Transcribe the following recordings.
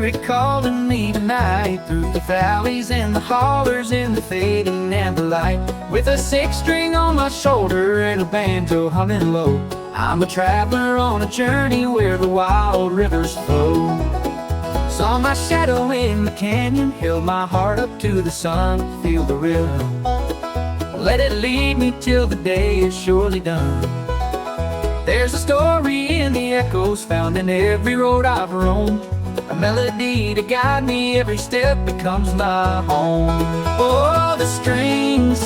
spirit calling me tonight, through the valleys and the hollers, in the fading and the light. With a six string on my shoulder and a banjo humming low, I'm a traveler on a journey where the wild rivers flow. Saw my shadow in the canyon, held my heart up to the sun, feel the rhythm, let it lead me till the day is surely done. There's a story in the echoes found in every road I've roamed, a melody to guide me, every step becomes my home. Oh, the strings,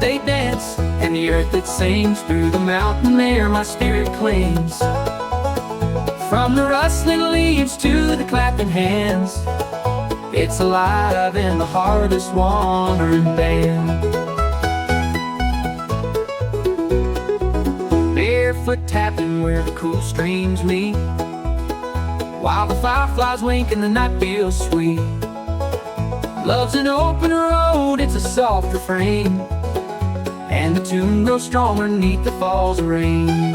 they dance, and the earth that sings, through the mountain air my spirit clings. From the rustling leaves to the clapping hands, it's alive in the heart of this wandering band. Barefoot tapping where the cool streams meet, while the fireflies wink and the night feels sweet. Love's an open road, it's a soft refrain, and the tune grows stronger neath the falls of rain.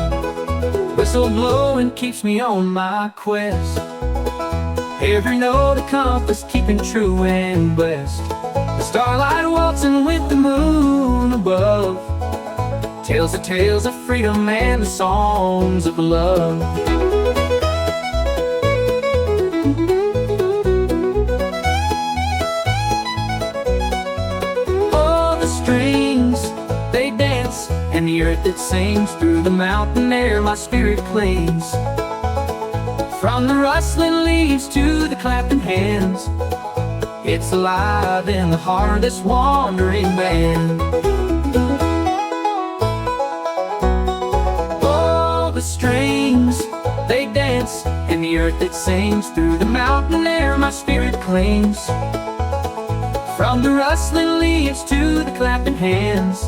Whistle blowing keeps me on my quest, every note a compass keeping true and blessed. The starlight waltzing with the moon above tells the tales of freedom and the songs of love. Oh, the strings, they dance, and the earth that sings, through the mountain air my spirit clings. From the rustling leaves to the clapping hands, it's alive in the heart of this wandering band. Oh, the strings, they dance, and the earth that sings, through the mountain air my spirit clings. From the rustling leaves to the clapping hands,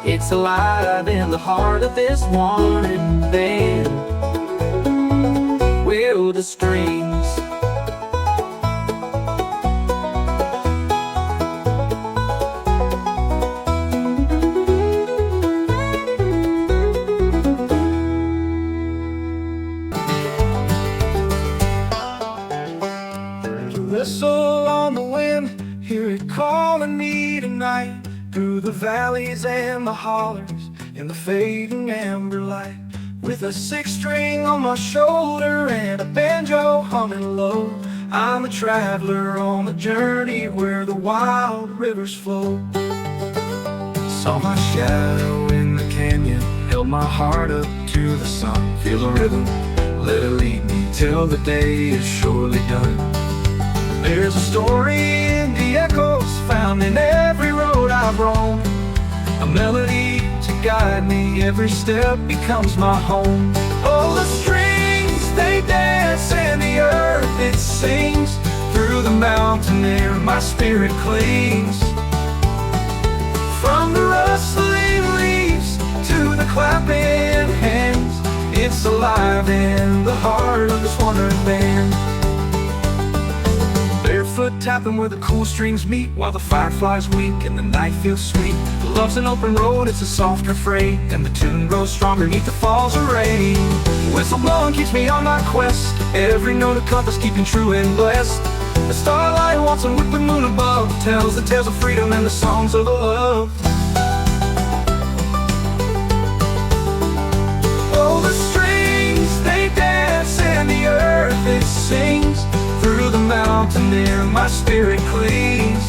it's alive in the heart of this wandering band. Will the strings, whistle on the wind, hear it calling me tonight, through the valleys and the hollers, in the fading amber light. With a six string on my shoulder and a banjo humming low, I'm a traveler on a journey where the wild rivers flow. Saw my shadow in the canyon, held my heart up to the sun, feel the rhythm, let it lead me till the day is surely done. There's a story in the echoes found in every road I've roamed, a melody to guide me, every step becomes my home. Oh, the strings, they dance, and the earth it sings, through the mountain air my spirit clings. From the rustling leaves to the clapping hands, it's alive in the heart of this wandering band. Barefoot tapping where the cool streams meet, while the fireflies wink and the night feels sweet. Love's an open road, it's a soft refrain, and the tune grows stronger neath the falls of rain. Whistle blowing keeps me on my quest, every note a compass keeping true and blessed. The starlight waltzing with the moon above tells the tales of freedom and the songs of love. Oh, the strings, they dance, and the earth it sings, through the mountain air my spirit clings.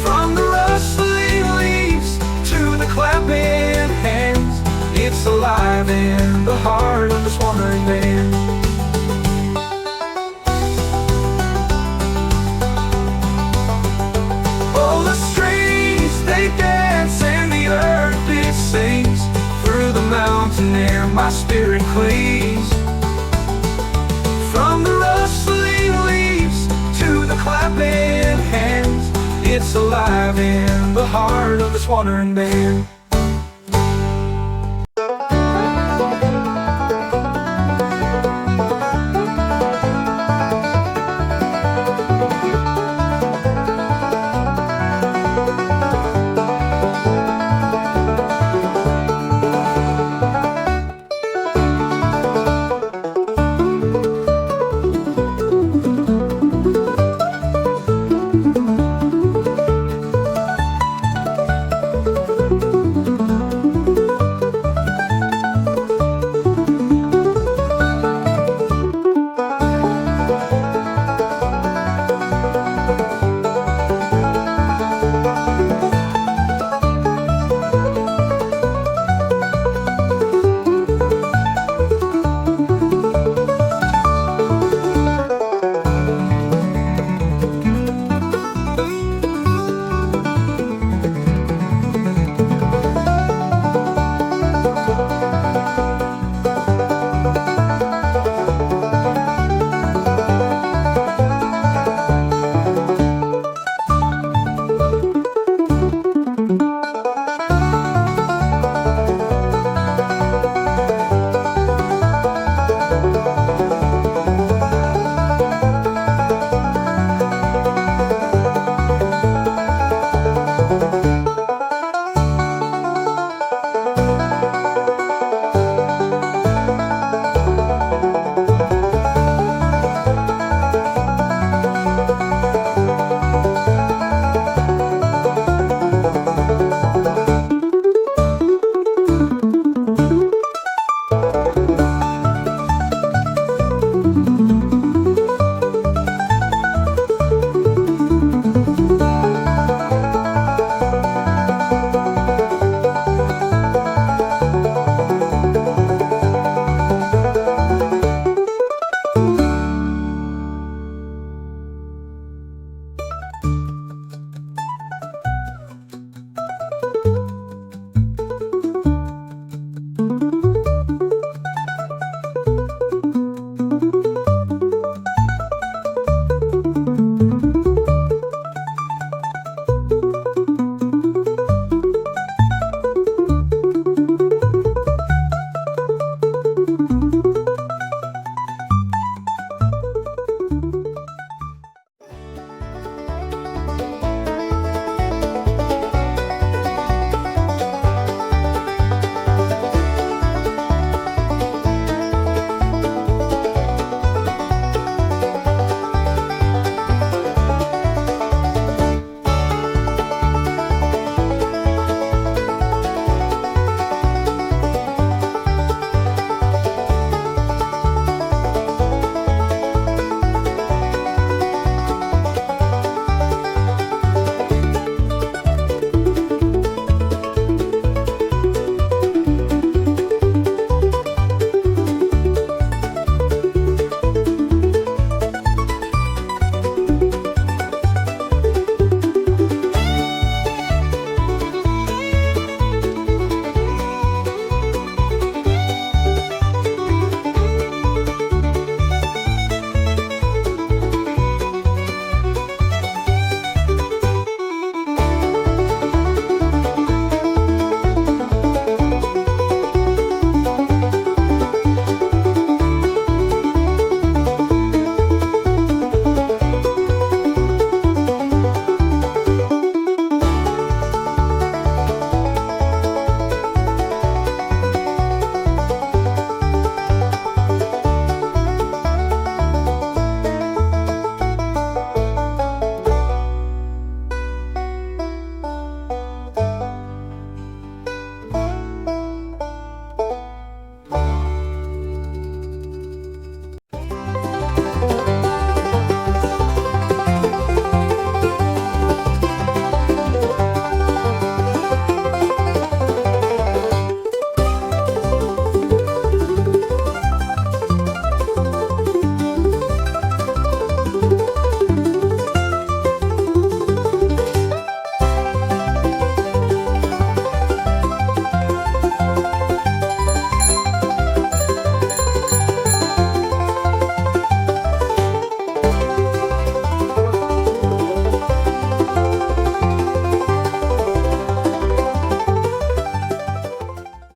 From the rustling leaves to the clapping hands, it's alive in the heart of this wandering band. Oh, the strings, they dance, and the earth it sings, through the mountain air my spirit clings. From the rustling leaves to the clapping hands, it's alive in the heart of this wandering band.